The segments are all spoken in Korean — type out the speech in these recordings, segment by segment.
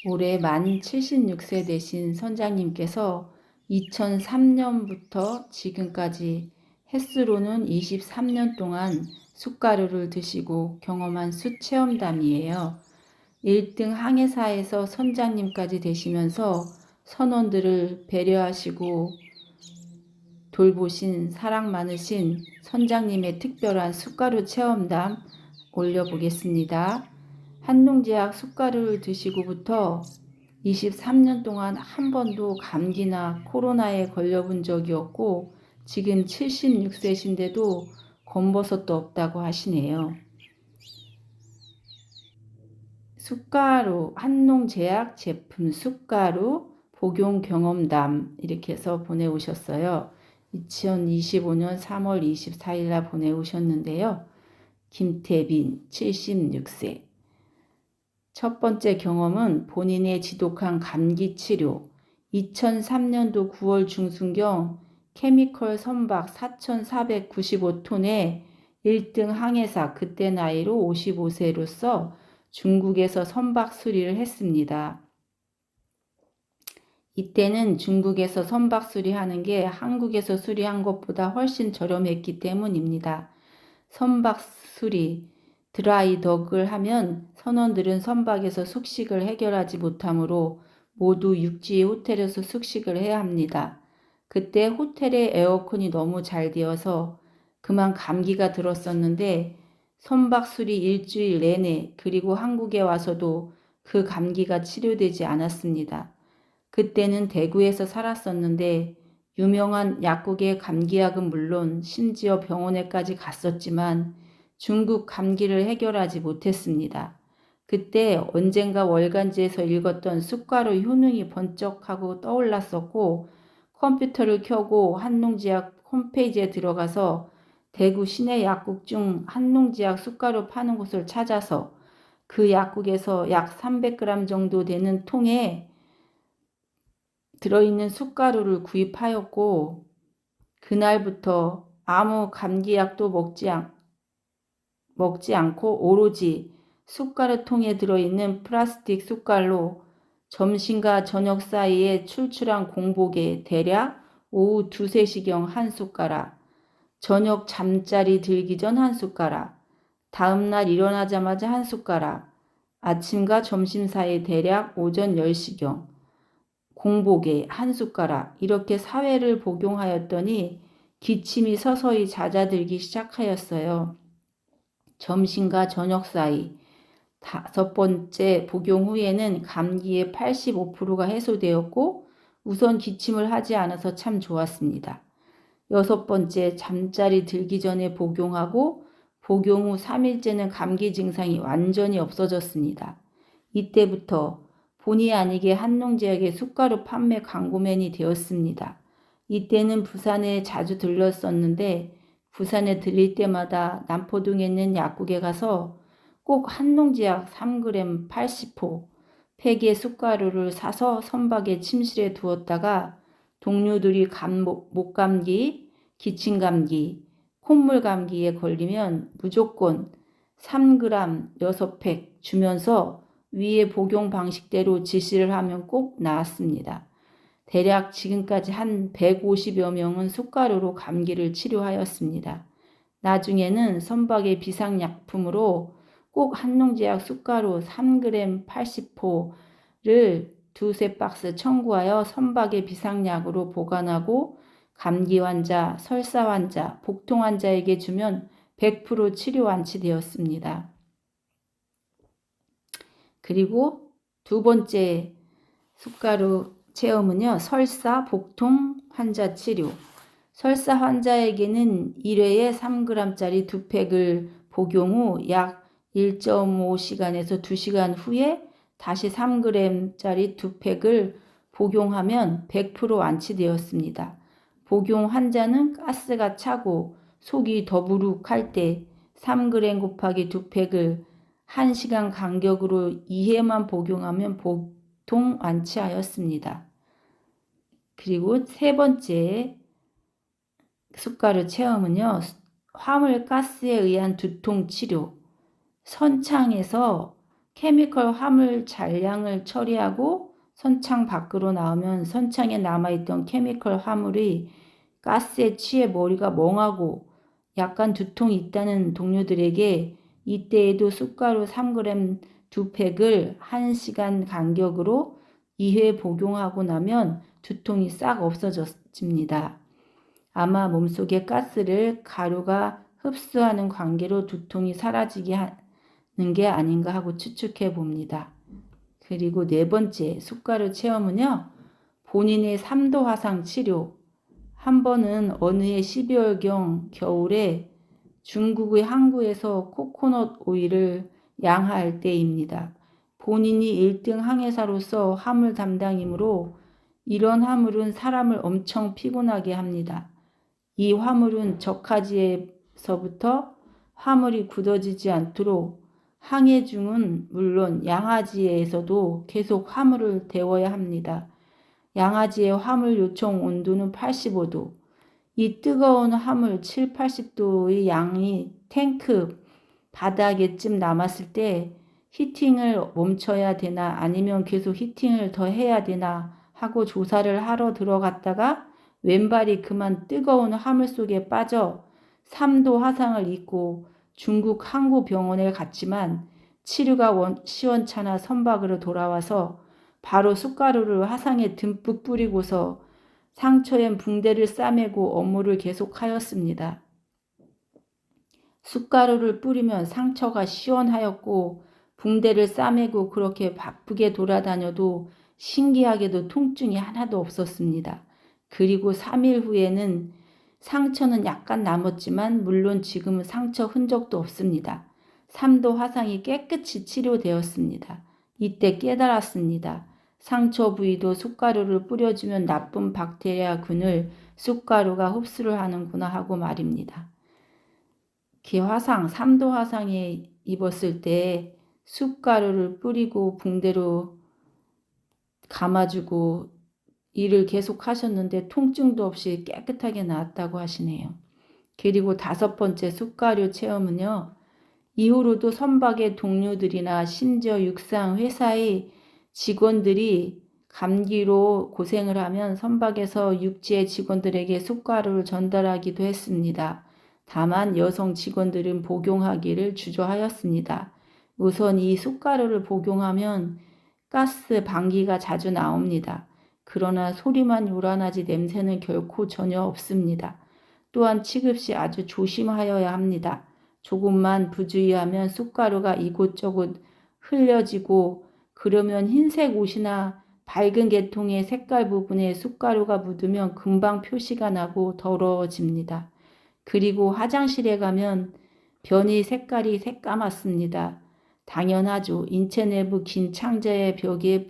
올해 만 76세 되신 선장님께서 2003년부터 지금까지 횟수로는 23년 동안 숯가루를 드시고 경험한 숯 체험담이에요. 1등 항해사에서 선장님까지 되시면서 선원들을 배려하시고 돌보신 사랑 많으신 선장님의 특별한 숯가루 체험담 올려보겠습니다. 한농제약 숯가루를 드시고부터 23년 동안 한 번도 감기나 코로나에 걸려본 적이 없고 지금 76세신데도 검버섯도 없다고 하시네요. 숯가루, 한농제약 제품 숯가루 복용 경험담 이렇게 해서 보내오셨어요. 2025년 3월 24일 날 보내오셨는데요. 김태빈 76세. 첫 번째 경험은 본인의 지독한 감기 치료. 2003년도 9월 중순경 케미컬 선박 4,495톤의 1등 항해사, 그때 나이로 55세로서 중국에서 선박 수리를 했습니다. 이때는 중국에서 선박 수리하는 게 한국에서 수리한 것보다 훨씬 저렴했기 때문입니다. 선박 수리, 드라이덕을 하면 선원들은 선박에서 숙식을 해결하지 못하므로 모두 육지의 호텔에서 숙식을 해야 합니다. 그때 호텔의 에어컨이 너무 잘 되어서 그만 감기가 들었었는데 선박 수리 일주일 내내 그리고 한국에 와서도 그 감기가 치료되지 않았습니다. 그때는 대구에서 살았었는데 유명한 약국의 감기약은 물론 심지어 병원에까지 갔었지만 중국 감기를 해결하지 못했습니다. 그때 언젠가 월간지에서 읽었던 숯가루 효능이 번쩍하고 떠올랐었고 컴퓨터를 켜고 한농제약 홈페이지에 들어가서 대구 시내 약국 중 한농제약 숯가루 파는 곳을 찾아서 그 약국에서 약 300g 정도 되는 통에 들어있는 숯가루를 구입하였고 그날부터 아무 감기약도 먹지 않고 오로지 숯가루통에 들어있는 플라스틱 숯갈로 점심과 저녁 사이에 출출한 공복에 대략 오후 2, 3시경 한 숟가락, 저녁 잠자리 들기 전 한 숟가락, 다음날 일어나자마자 한 숟가락, 아침과 점심 사이 대략 오전 10시경, 공복에 한 숟가락 이렇게 사회를 복용하였더니 기침이 서서히 잦아들기 시작하였어요. 점심과 저녁 사이 5번째 복용 후에는 감기의 85%가 해소되었고 우선 기침을 하지 않아서 참 좋았습니다. 6번째 잠자리 들기 전에 복용하고 복용 후 3일째는 감기 증상이 완전히 없어졌습니다. 이때부터 본의 아니게 한농제약의 숯가루 판매 광고맨이 되었습니다. 이때는 부산에 자주 들렀었는데 부산에 들릴 때마다 남포동에 있는 약국에 가서 꼭 한농제약 3g 80호 팩의 숯가루를 사서 선박에 침실에 두었다가 동료들이 목감기, 기침감기, 콧물감기에 걸리면 무조건 3g 6팩 주면서 위의 복용 방식대로 지시를 하면 꼭 나았습니다. 대략 지금까지 한 150여 명은 숯가루로 감기를 치료하였습니다. 나중에는 선박의 비상약품으로 꼭 한농제약 숯가루 3g 80호를 2-3박스 청구하여 선박의 비상약으로 보관하고 감기 환자, 설사 환자, 복통 환자에게 주면 100% 치료 완치되었습니다. 그리고 두 번째 숯가루 체험은요. 설사, 복통 환자 치료. 설사 환자에게는 1회에 3g짜리 2팩을 복용 후 약 1.5시간에서 2시간 후에 다시 3g짜리 2팩을 복용하면 100% 완치되었습니다. 복용 환자는 가스가 차고 속이 더부룩할 때 3g 곱하기 2팩을 1시간 간격으로 2회만 복용하면 보통 완치하였습니다. 그리고 세 번째 숯가루 체험은요. 화물가스에 의한 두통 치료. 선창에서 케미컬 화물 잔량을 처리하고 선창 밖으로 나오면 선창에 남아있던 케미컬 화물이 가스에 취해 머리가 멍하고 약간 두통이 있다는 동료들에게 이때에도 숟가루 3g 2팩을 1시간 간격으로 2회 복용하고 나면 두통이 싹 없어집니다. 아마 몸속의 가스를 가루가 흡수하는 관계로 두통이 사라지게 하는 게 아닌가 하고 추측해 봅니다. 그리고 네 번째 숟가루 체험은요. 본인의 3도 화상 치료. 한 번은 어느 해 12월경 겨울에 중국의 항구에서 코코넛 오일을 양하할 때입니다. 본인이 1등 항해사로서 화물 담당이므로 이런 화물은 사람을 엄청 피곤하게 합니다. 이 화물은 적하지에서부터 화물이 굳어지지 않도록 항해 중은 물론 양하지에서도 계속 화물을 데워야 합니다. 양하지의 화물 요청 온도는 85도. 이 뜨거운 화물 7, 80도의 양이 탱크 바닥에쯤 남았을 때 히팅을 멈춰야 되나 아니면 계속 히팅을 더 해야 되나 하고 조사를 하러 들어갔다가 왼발이 그만 뜨거운 화물 속에 빠져 3도 화상을 입고 중국 항구 병원에 갔지만 치료가 시원찮아 선박으로 돌아와서 바로 숟가루를 화상에 듬뿍 뿌리고서 상처엔 붕대를 싸매고 업무를 계속하였습니다. 숟가루를 뿌리면 상처가 시원하였고 붕대를 싸매고 그렇게 바쁘게 돌아다녀도 신기하게도 통증이 하나도 없었습니다. 그리고 3일 후에는 상처는 약간 남았지만 물론 지금은 상처 흔적도 없습니다. 3도 화상이 깨끗이 치료되었습니다. 이때 깨달았습니다. 상처 부위도 숟가루를 뿌려주면 나쁜 박테리아균을 숟가루가 흡수를 하는구나 하고 말입니다. 화상, 3도 화상에 입었을 때 숟가루를 뿌리고 붕대로 감아주고 일을 계속 하셨는데 통증도 없이 깨끗하게 나았다고 하시네요. 그리고 5번째 숟가루 체험은요. 이후로도 선박의 동료들이나 심지어 육상 회사의 직원들이 감기로 고생을 하면 선박에서 육지의 직원들에게 숟가루를 전달하기도 했습니다. 다만 여성 직원들은 복용하기를 주저하였습니다. 우선 이 숟가루를 복용하면 가스 방귀가 자주 나옵니다. 그러나 소리만 요란하지 냄새는 결코 전혀 없습니다. 또한 취급 시 아주 조심하여야 합니다. 조금만 부주의하면 숟가루가 이곳저곳 흘려지고 그러면 흰색 옷이나 밝은 계통의 색깔 부분에 숟가루가 묻으면 금방 표시가 나고 더러워집니다. 그리고 화장실에 가면 변이 색깔이 새까맣습니다. 당연하죠. 인체 내부 긴 창자의 벽에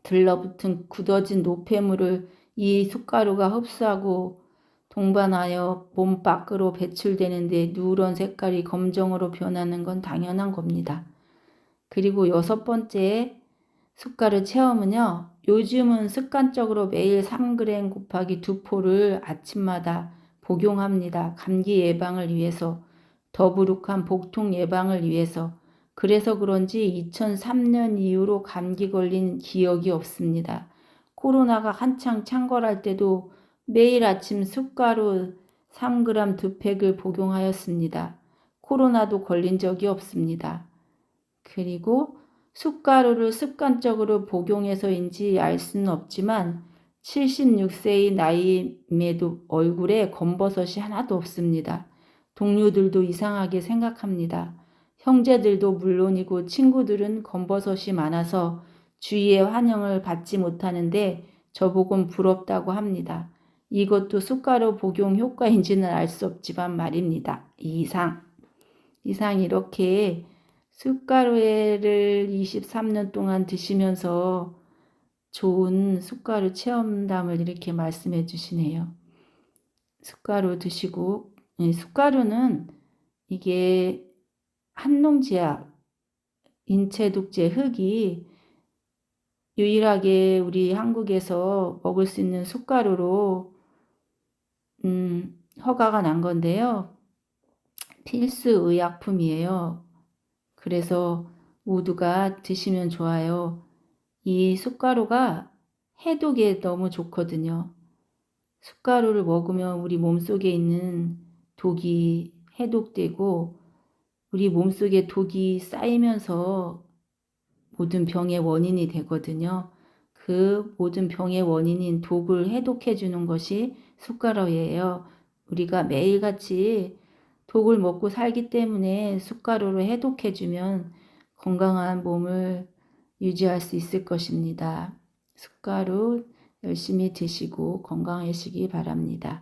들러붙은 굳어진 노폐물을 이 숟가루가 흡수하고 동반하여 몸 밖으로 배출되는데 누런 색깔이 검정으로 변하는 건 당연한 겁니다. 그리고 6번째 숟가루 체험은요. 요즘은 습관적으로 매일 3g 곱하기 2포를 아침마다 복용합니다. 감기 예방을 위해서, 더부룩한 복통 예방을 위해서. 그래서 그런지 2003년 이후로 감기 걸린 기억이 없습니다. 코로나가 한창 창궐할 때도 매일 아침 숟가루 3g 2팩을 복용하였습니다. 코로나도 걸린 적이 없습니다. 그리고 숟가루를 습관적으로 복용해서인지 알 수는 없지만 76세의 나이임에도 얼굴에 검버섯이 하나도 없습니다. 동료들도 이상하게 생각합니다. 형제들도 물론이고 친구들은 검버섯이 많아서 주위의 환영을 받지 못하는데 저보곤 부럽다고 합니다. 이것도 숟가루 복용 효과인지는 알 수 없지만 말입니다. 이상 이렇게 숟가루를 23년 동안 드시면서 좋은 숟가루 체험담을 이렇게 말씀해 주시네요. 숟가루 드시고, 숟가루는 이게 한농지약, 인체독제 흙이 유일하게 우리 한국에서 먹을 수 있는 숟가루로 허가가 난 건데요. 필수 의약품이에요. 그래서 모두가 드시면 좋아요. 이 쑥가루가 해독에 너무 좋거든요. 쑥가루를 먹으면 우리 몸속에 있는 독이 해독되고 우리 몸속에 독이 쌓이면서 모든 병의 원인이 되거든요. 그 모든 병의 원인인 독을 해독해 주는 것이 쑥가루예요. 우리가 매일같이 독을 먹고 살기 때문에 쑥가루를 해독해 주면 건강한 몸을 유지할 수 있을 것입니다. 쑥가루 열심히 드시고 건강하시기 바랍니다.